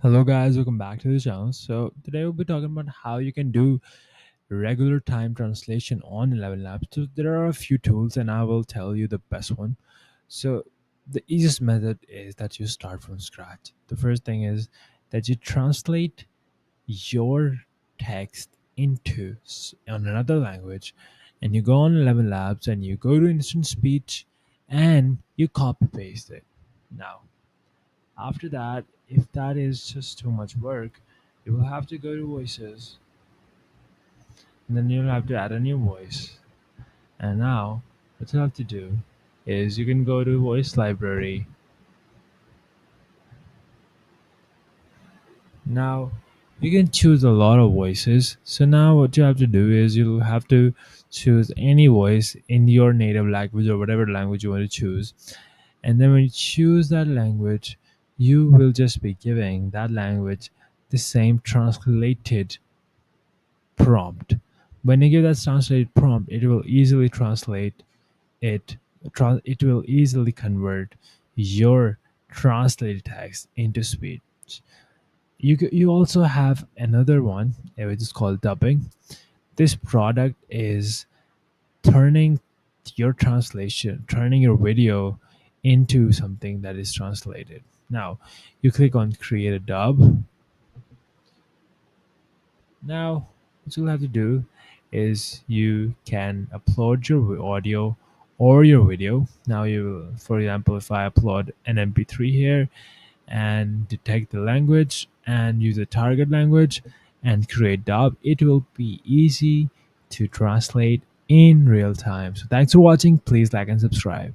Hello guys, welcome back to the channel. So today we'll be talking about how you can do regular time translation on ElevenLabs. So there are a few tools and I will tell you the best one. So the easiest method is that you start from scratch. The first thing is that you translate your text into on another language, and you go on ElevenLabs and you go to instant speech and you copy paste it. Now after that, if that is just too much work, you will have to go to voices and then you'll have to add a new voice. And now, what you have to do is you can go to voice library. Now, you can choose a lot of voices. So now what you have to do is you'll have to choose any voice in your native language or whatever language you want to choose. And then when you choose that language, you will just be giving that language the same translated prompt. When you give that translated prompt, it will easily translate it. It will easily convert your translated text into speech. You also have another one which is called dubbing. This product is turning turning your video into something that is translated. Now, you click on create a dub. Now, what you'll have to do is you can upload your audio or your video. Now, for example, if I upload an MP3 here and detect the language and use a target language and create dub, it will be easy to translate in real time. So, thanks for watching. Please like and subscribe.